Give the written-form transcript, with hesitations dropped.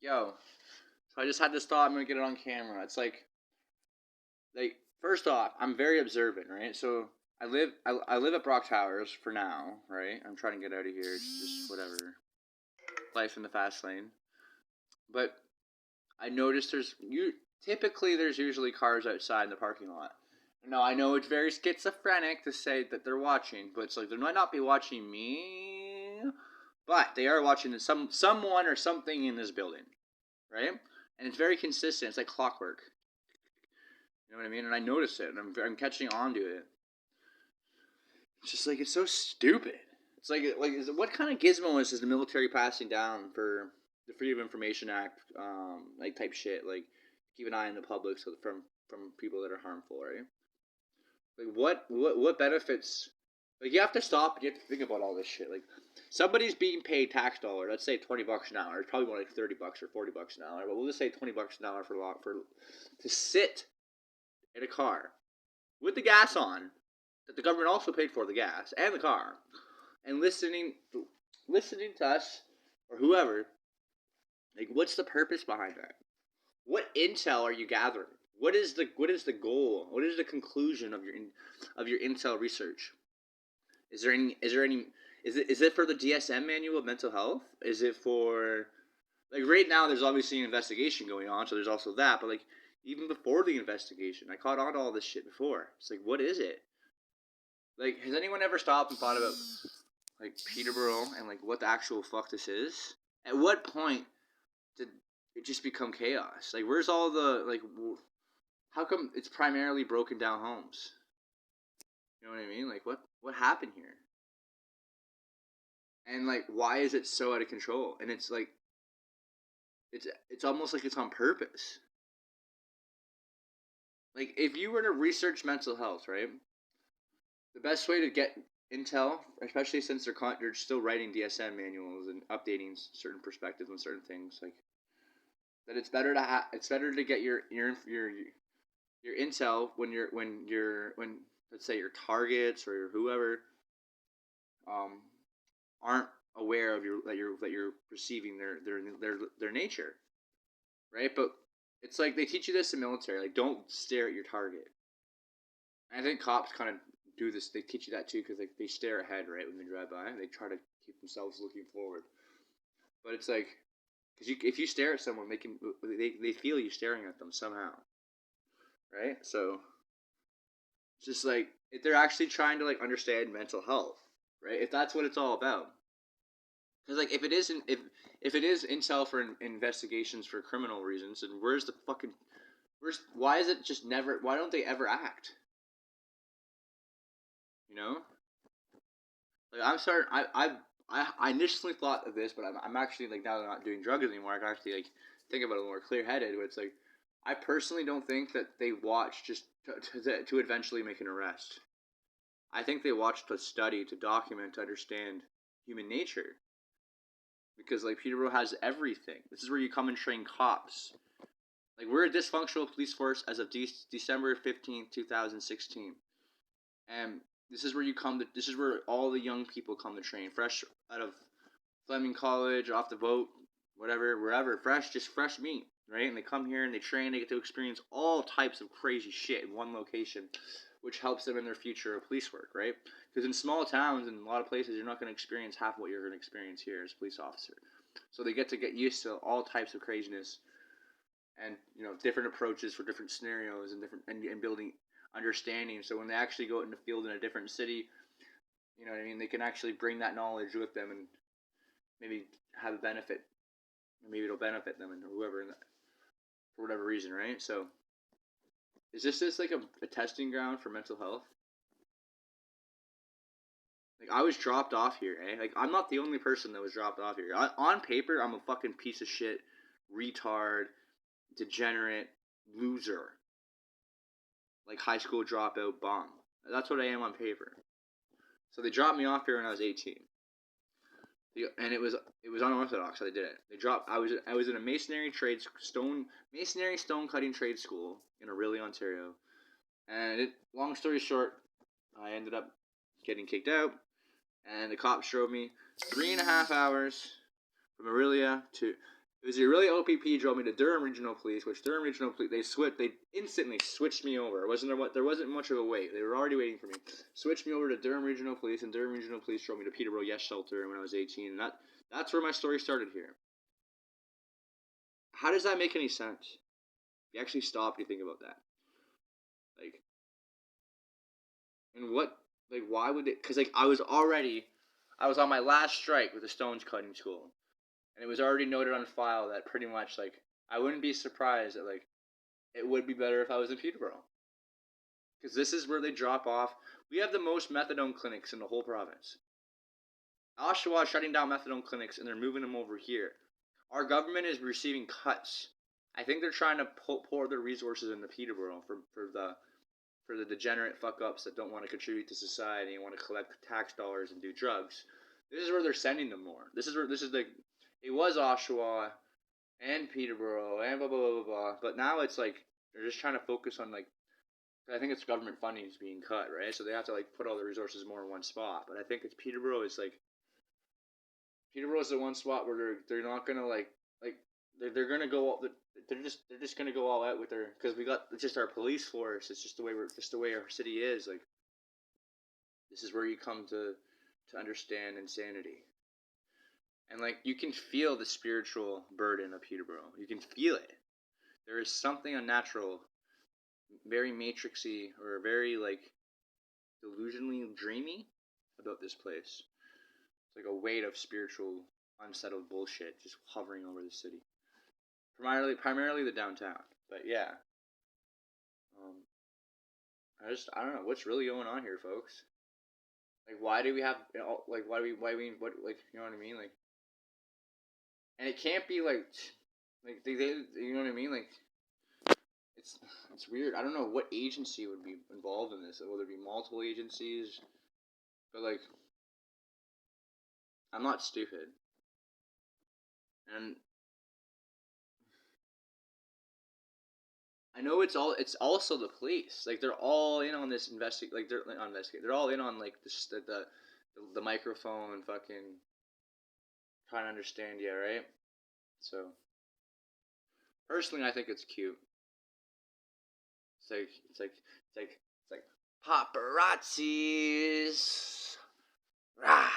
Yo, so I just had this thought. I'm gonna get it on camera. It's like first off, I'm very observant, right? So I live at Brock Towers for now, right? I'm trying to get out of here. It's just whatever, life in the fast lane. But I noticed there's usually cars outside in the parking lot. Now I know it's very schizophrenic to say that they're watching, but it's like they might not be watching me, but they are watching someone or something in this building, right? And it's very consistent. It's like clockwork. You know what I mean? And I notice it, and I'm catching on to it. It's just like it's so stupid. It's what kind of gizmo is the military passing down for the Freedom of Information Act, like type shit, like keep an eye on the public so from people that are harmful, right? Like what benefits? Like you have to stop and you have to think about all this shit. Like somebody's being paid tax dollar. Let's say $20 an hour. It's probably more like $30 or $40 an hour, but we'll just say $20 an hour for to sit in a car with the gas on that the government also paid for the gas and the car, and listening to us or whoever. Like, what's the purpose behind that? What intel are you gathering? What is the goal? What is the conclusion of your intel research? Is it for the DSM manual of mental health? Is it for like right now? There's obviously an investigation going on, so there's also that. But like even before the investigation, I caught on to all this shit before. It's like, what is it? Like, has anyone ever stopped and thought about like Peterborough and like what the actual fuck this is? At what point did it just become chaos? Like, where's all the like? How come it's primarily broken down homes? You know what I mean? Like, what happened here? And like, why is it so out of control? And it's like, it's almost like it's on purpose. Like, if you were to research mental health, right? The best way to get intel, especially since they're still writing DSM manuals and updating certain perspectives on certain things, like that it's better to get your intel when let's say your targets or your whoever um aren't aware of you're perceiving their nature, right? But it's like they teach you this in military, like don't stare at your target. And I think cops kind of do this. They teach you that too because they stare ahead, right, when they drive by. They try to keep themselves looking forward. But it's like because if you stare at someone, they feel you staring at them somehow, right? So it's just like if they're actually trying to like understand mental health, right? If that's what it's all about, because like if it is intel for investigations for criminal reasons, then why is it just never? Why don't they ever act? You know, like I'm starting. I initially thought of this, but I'm actually like now that I'm not doing drugs anymore, I can actually like think about it more clear headed. But it's like I personally don't think that they watch just to eventually make an arrest. I think they watch to study, to document, to understand human nature. Because like Peterborough has everything. This is where you come and train cops. Like we're a dysfunctional police force as of December 15th, 2016, and this is where you come. This is where all the young people come to train, fresh out of Fleming College, off the boat, whatever, wherever, just fresh meat, right? And they come here and they train. They get to experience all types of crazy shit in one location, which helps them in their future of police work, right? Because in small towns and a lot of places, you're not going to experience half what you're going to experience here as a police officer. So they get used to all types of craziness and different approaches for different scenarios and and building understanding. So when they actually go out in the field in a different city, you know what I mean, they can actually bring that knowledge with them and maybe have a benefit. Maybe it'll benefit them and whoever for whatever reason, right? So is this like a testing ground for mental health? Like I was dropped off here, eh? Like I'm not the only person that was dropped off here. On paper, I'm a fucking piece of shit, retard, degenerate, loser, like high school dropout bum. That's what I am on paper. So they dropped me off here when I was 18, and it was unorthodox how they did it. They dropped. I was in a masonry stone cutting trade school in Orillia, Ontario, and long story short, I ended up getting kicked out, and the cops drove me 3.5 hours from Orillia to It was a really OPP drove me to Durham Regional Police, which Durham Regional Police they instantly switched me over. There wasn't much of a wait. They were already waiting for me. Switched me over to Durham Regional Police, and Durham Regional Police drove me to Peterborough Yes Shelter when I was 18. And that's where my story started here. How does that make any sense? You actually stop and you think about that. Like, and what, like, why would it? Because like I was on my last strike with the stones cutting school. And it was already noted on file that pretty much, like, I wouldn't be surprised that, like, it would be better if I was in Peterborough. Because this is where they drop off. We have the most methadone clinics in the whole province. Oshawa is shutting down methadone clinics, and they're moving them over here. Our government is receiving cuts. I think they're trying to pour their resources into Peterborough for the degenerate fuck-ups that don't want to contribute to society and want to collect tax dollars and do drugs. This is where they're sending them more. It was Oshawa and Peterborough and blah, blah, blah, blah, blah. But now it's like, they're just trying to focus on, like, I think it's government funding is being cut, right? So they have to, like, put all the resources more in one spot. But I think Peterborough is the one spot where they're not going to, they're going to go, they're just going to go all out with their, because we got just our police force. It's just the way our city is. Like, this is where you come to understand insanity. And, like, you can feel the spiritual burden of Peterborough. You can feel it. There is something unnatural, very matrixy, or very, like, delusionally dreamy about this place. It's like a weight of spiritual, unsettled bullshit just hovering over the city. Primarily the downtown. But, yeah. I don't know what's really going on here, folks. Like, why do we have, like, what, like, you know what I mean? Like, and it can't be like they you know what I mean? Like, it's weird. I don't know what agency would be involved in this. Whether it be multiple agencies, but like, I'm not stupid, and I know it's also the police. Like, they're all in on this Like, they're on investigate. They're all in on, like, the microphone fucking trying to understand you, right? So, personally, I think it's cute. It's like paparazzis. Rah.